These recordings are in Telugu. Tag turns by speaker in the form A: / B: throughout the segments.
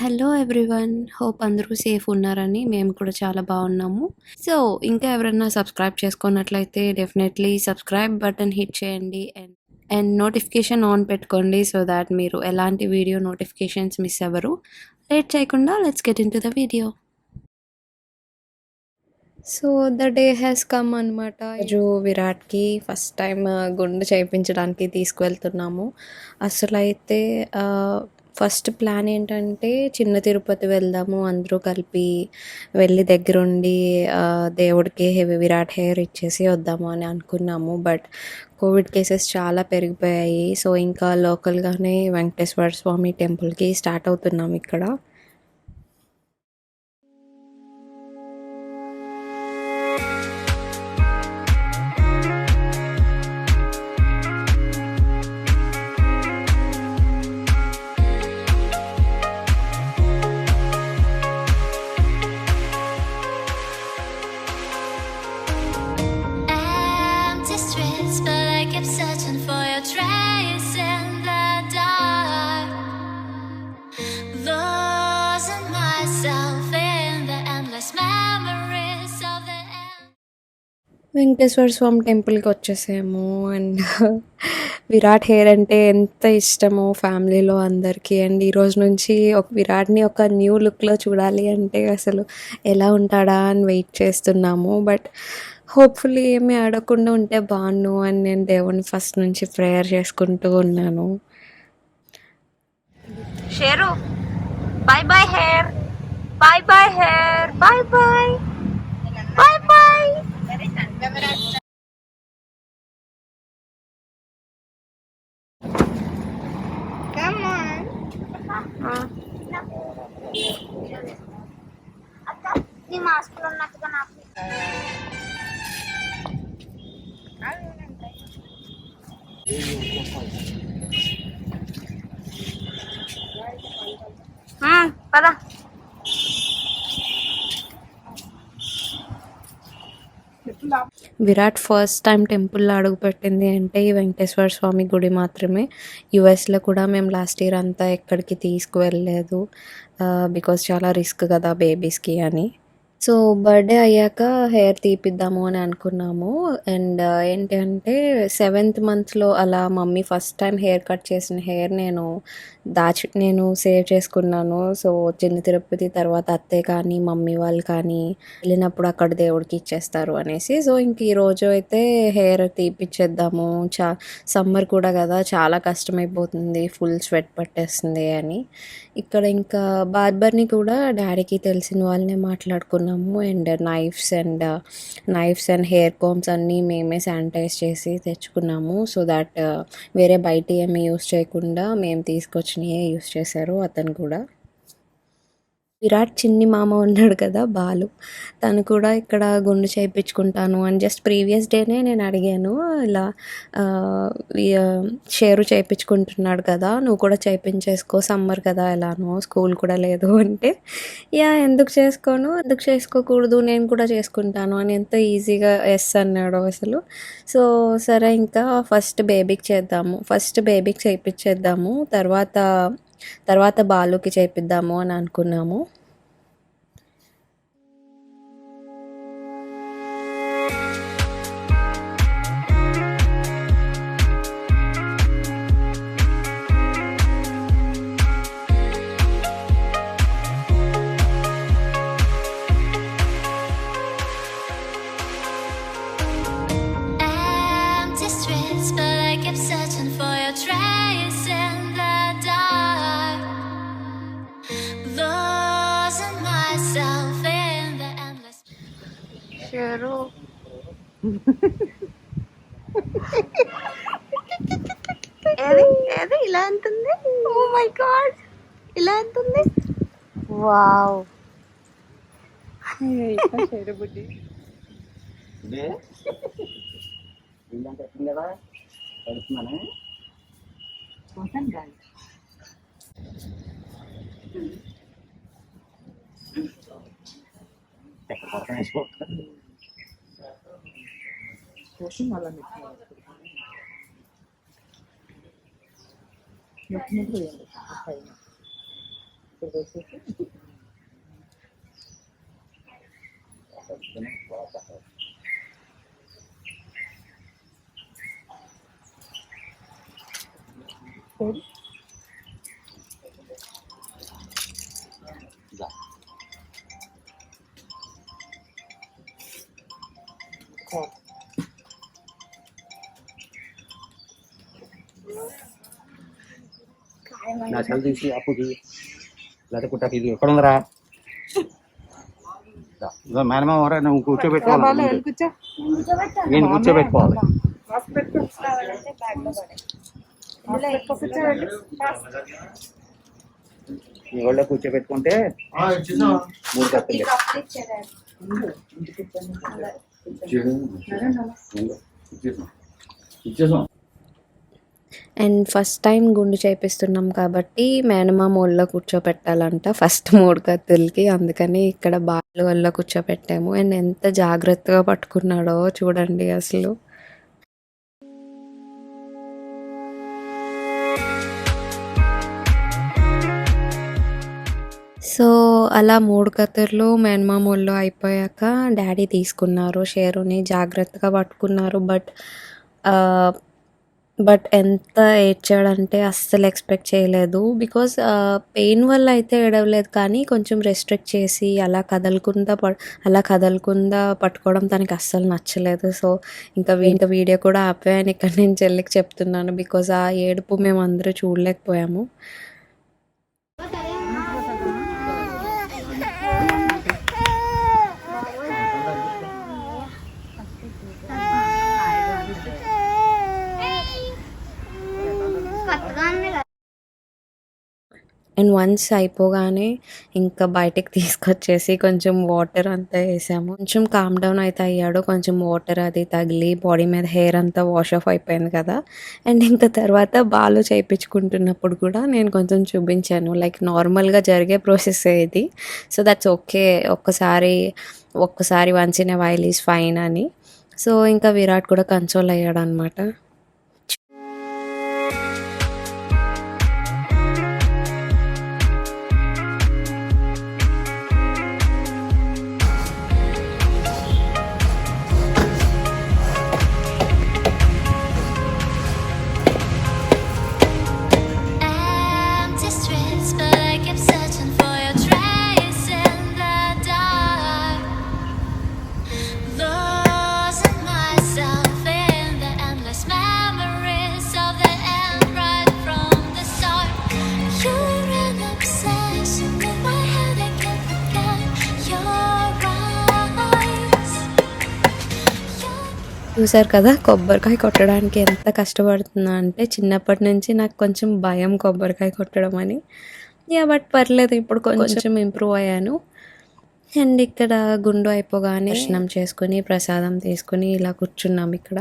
A: Hello everyone. హోప్ అందరూ సేఫ్ ఉన్నారని మేము కూడా చాలా బాగున్నాము. సో ఇంకా ఎవరైనా సబ్స్క్రైబ్ చేసుకున్నట్లయితే డెఫినెట్లీ సబ్స్క్రైబ్ బటన్ హిట్ చేయండి అండ్ నోటిఫికేషన్ ఆన్ పెట్టుకోండి సో దాట్ మీరు ఎలాంటి వీడియో నోటిఫికేషన్స్ మిస్ అవ్వరు. లేట్ చేయకుండా let's get in to the video. So the day has come అనమాట. రోజు విరాట్కి ఫస్ట్ టైం గుండు చేయించడానికి తీసుకువెళ్తున్నాము. అసలైతే ఫస్ట్ ప్లాన్ ఏంటంటే చిన్న తిరుపతి వెళ్దాము అందరూ కలిపి వెళ్ళి దగ్గరుండి దేవుడికి విరాట్ హెయిర్ ఇచ్చేసి వద్దాము అని అనుకున్నాము. బట్ కోవిడ్ కేసెస్ చాలా పెరిగిపోయాయి. సో ఇంకా లోకల్గానే వెంకటేశ్వర స్వామి టెంపుల్కి స్టార్ట్ అవుతున్నాం ఇక్కడ. వెంకటేశ్వర స్వామి టెంపుల్కి వచ్చేసాము. అండ్ విరాట్ హెయిర్ అంటే ఎంత ఇష్టమో ఫ్యామిలీలో అందరికీ. అండ్ ఈరోజు నుంచి విరాట్ని ఒక న్యూ లుక్లో చూడాలి అంటే అసలు ఎలా ఉంటాడా అని వెయిట్ చేస్తున్నాము. బట్ హోప్ఫుల్లీ ఏమీ ఆడకుండా ఉంటే బాగుండు అని నేను దేవుని ఫస్ట్ నుంచి ప్రేయర్ చేసుకుంటూ ఉన్నాను.
B: Sheru boy boy here, boy boy here, boy boy, boy boy. Come on. అక్క నీ మాస్కులు ఉన్నట్టుగా నాకు పదా.
A: విరాట్ ఫస్ట్ టైం టెంపుల్లో అడుగుపెట్టింది అంటే ఈ వెంకటేశ్వర స్వామి గుడి మాత్రమే. యుఎస్లో కూడా మేము లాస్ట్ ఇయర్ అంతా ఎక్కడికి తీసుకువెళ్ళలేదు బికాజ్ చాలా రిస్క్ కదా బేబీస్కి అని. సో బర్త్డే అయ్యాక హెయిర్ తీపిద్దాము అని అనుకున్నాము. అండ్ ఏంటంటే 7th మంత్లో అలా mummy first time hair cut చేసిన హెయిర్ నేను సేవ్ చేసుకున్నాను. సో చిన్న తిరుపతి తర్వాత అత్తయ్య కానీ మమ్మీ వాళ్ళు కానీ వెళ్ళినప్పుడు అక్కడ దేవుడికి ఇచ్చేస్తారు అనేసి. సో ఇంక ఈరోజు అయితే హెయిర్ తీపిచ్చేద్దాము. సమ్మర్ కూడా కదా చాలా కష్టమైపోతుంది, ఫుల్ స్వెట్ పట్టేస్తుంది అని. ఇక్కడ ఇంకా బార్బర్ని కూడా డాడీకి తెలిసిన వాళ్ళనే మాట్లాడుకున్నాము. And knifes and hair combs అన్నీ మేమే శానిటైజ్ చేసి తెచ్చుకున్నాము. సో దాట్ వేరే బయట ఏమీ యూస్ చేయకుండా మేము తీసుకొచ్చినవే యూస్ చేశారు అతను కూడా. విరాట్ చిన్ని మామ ఉన్నాడు కదా బాలు, తను కూడా ఇక్కడ గుండు చేయించుకుంటాను అని జస్ట్ ప్రీవియస్ డేనే నేను అడిగాను, ఇలా షేరు చేయించుకుంటున్నాడు కదా నువ్వు కూడా చేయించేసుకో, సమ్మర్ కదా ఎలానో స్కూల్ కూడా లేదు అంటే, ఎందుకు చేసుకోకూడదు నేను కూడా చేసుకుంటాను అని ఎంత ఈజీగా ఎస్ అన్నాడు అసలు. సో సరే ఇంకా ఫస్ట్ బేబీకి చేయించేద్దాము, తర్వాత బాలుకి చేపిద్దాము అని అనుకున్నాము.
B: షేరు ఏది ఇలా అంటుంది. ఓ మై గాడ్, ఇలా అంటుంది. వావ్. షేరు బుడ్డి
C: నా చల్ తీసి అప్పుకి లేదా పుట్టకి ఎక్కడ ఉందరా మేనమా ఎవరా నువ్వు కూర్చోబెట్టుకోవాలి నేను కూర్చోబెట్టుకోవాలి నీ ఒళ్ళో కూర్చోబెట్టుకుంటే 3 కప్పులు ఇచ్చేసాం.
A: అండ్ ఫస్ట్ టైం గుండు చేపిస్తున్నాం కాబట్టి మేనమామ ఒళ్ళో కూర్చోపెట్టాలంట ఫస్ట్ 3 కత్తులకి. అందుకని ఇక్కడ బాలు ఒళ్ళో కూర్చోపెట్టాము. అండ్ ఎంత జాగ్రత్తగా పట్టుకున్నాడో చూడండి అసలు. సో అలా 3 కత్తులు మేనమామ ఒళ్ళో అయిపోయాక డాడీ తీసుకున్నారు షేరుని, జాగ్రత్తగా పట్టుకున్నారు. బట్ ఎంత ఏడ్చాడంటే అస్సలు ఎక్స్పెక్ట్ చేయలేదు. బికాజ్ పెయిన్ వల్ల అయితే ఏడవలేదు, కానీ కొంచెం రెస్ట్రిక్ట్ చేసి అలా కదలకుండా పట్టుకోవడం తనకి అస్సలు నచ్చలేదు. సో ఇంకా వీడియో కూడా ఆపాను. ఇక్కడ నేను చెల్లికి చెప్తున్నాను బికాజ్ ఆ ఏడుపు మేము అందరూ చూడలేకపోయాము. అండ్ వన్స్ అయిపోగానే ఇంకా బయటకు తీసుకొచ్చేసి కొంచెం వాటర్ అంతా వేసాము. కొంచెం కామ్ డౌన్ అయితే అయ్యాడు. కొంచెం వాటర్ అది తగిలి బాడీ మీద హెయిర్ అంతా వాష్ ఆఫ్ అయిపోయింది కదా. అండ్ ఇంకా తర్వాత బాలు చేయించుకుంటున్నప్పుడు కూడా నేను కొంచెం చూపించాను, లైక్ నార్మల్గా జరిగే ప్రాసెస్ ఇది. సో దట్స్ ఓకే, ఒక్కసారి once in a while is fine అని. సో ఇంకా విరాట్ కూడా కన్సోల్ అయ్యాడు అనమాట. చూసారు కదా కొబ్బరికాయ కొట్టడానికి ఎంత కష్టపడుతున్నా అంటే. చిన్నప్పటి నుంచి నాకు కొంచెం భయం కొబ్బరికాయ కొట్టడం అని. బట్ పర్లేదు, ఇప్పుడు కొంచెం ఇంప్రూవ్ అయ్యాను. అండ్ ఇక్కడ గుండు అయిపోగానే దర్శనం చేసుకుని ప్రసాదం తీసుకుని ఇలా కూర్చున్నాం ఇక్కడ.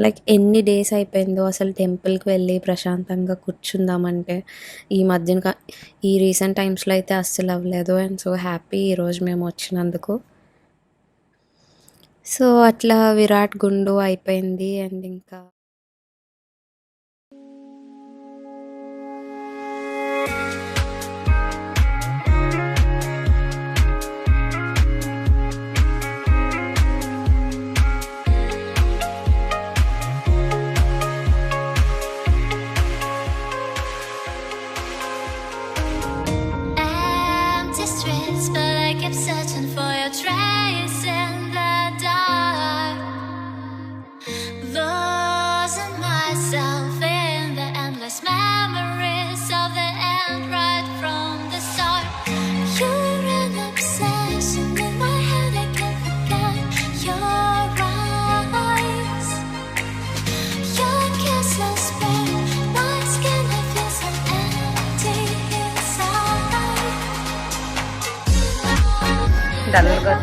A: లైక్ ఎన్ని డేస్ అయిపోయిందో అసలు టెంపుల్కి వెళ్ళి ప్రశాంతంగా కూర్చుందామంటే. ఈ రీసెంట్ టైమ్స్లో అయితే అస్సలు అవ్వలేదు. అండ్ సో హ్యాపీ ఈరోజు మేము వచ్చినందుకు. సో అట్లా విరాట్ గుండు అయిపోయింది. అండ్ ఇంకా
B: డల్గా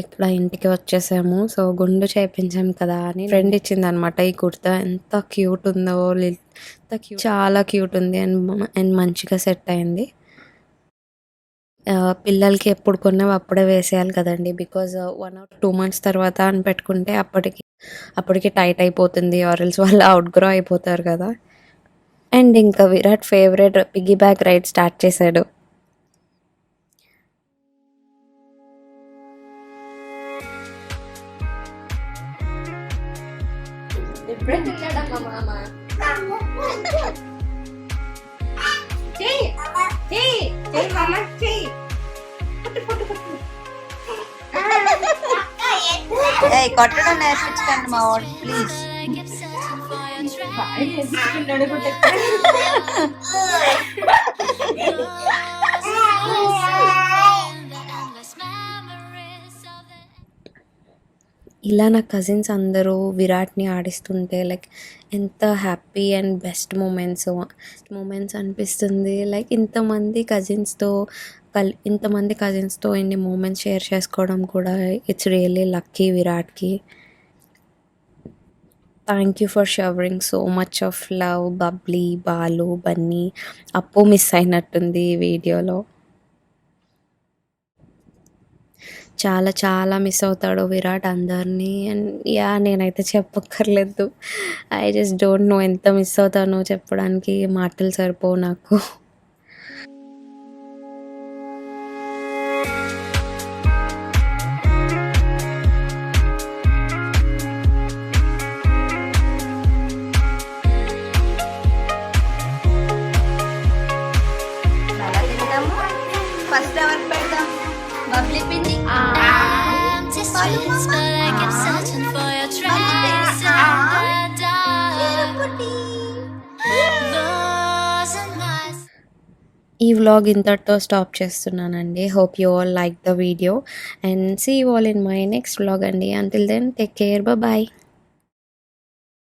A: ఇక్కడ ఇంటికి వచ్చేసాము. సో గుండు చేయించాం కదా అని ఫ్రెండ్ ఇచ్చింది అనమాట ఈ కుర్తా. ఎంత క్యూట్ ఉందో, చాలా క్యూట్ ఉంది అండ్ మంచిగా సెట్ అయింది. పిల్లలకి ఎప్పుడు కొన్నావు అప్పుడే వేసేయాలి కదండి, బికాజ్ 1 or 2 months తర్వాత అని పెట్టుకుంటే అప్పటికి టైట్ అయిపోతుంది, ఆర్ఎల్స్ వాళ్ళు అవుట్గ్రో అయిపోతారు కదా. అండ్ ఇంకా Virat favourite piggyback ride start చేశాడు.
B: కొట్టడం నేర్పించకండి మా వాడు ప్లీజ్. ఇలా నా కజిన్స్ అందరూ విరాట్ని ఆడిస్తుంటే లైక్ ఎంత హ్యాపీ అండ్ బెస్ట్ మూమెంట్స్ అనిపిస్తుంది. లైక్ ఇంతమంది కజిన్స్తో ఇన్ని మూమెంట్స్ షేర్ చేసుకోవడం కూడా ఇట్స్ రియల్లీ లక్కీ విరాట్కి. Thank you for showering so much of love Bubbly, Balu, Bunny. Appu miss అయినట్టుంది ఈ వీడియోలో. చాలా చాలా మిస్ అవుతాడు విరాట్ అందరినీ. అండ్ నేనైతే చెప్పక్కర్లేదు. ఐ జస్ట్ డోంట్ నో ఎంత మిస్ అవుతానో చెప్పడానికి మాటలు సరిపోవు నాకు. ఫస్ట్ ఎవరికి పెడదాం? బబ్లీ పిండి.
A: ఈ వ్లాగ్ ఇంతటితో స్టాప్ చేస్తున్నానండి. Hope you all like the video and see you all in my next vlog అండి. Until then take care, bye.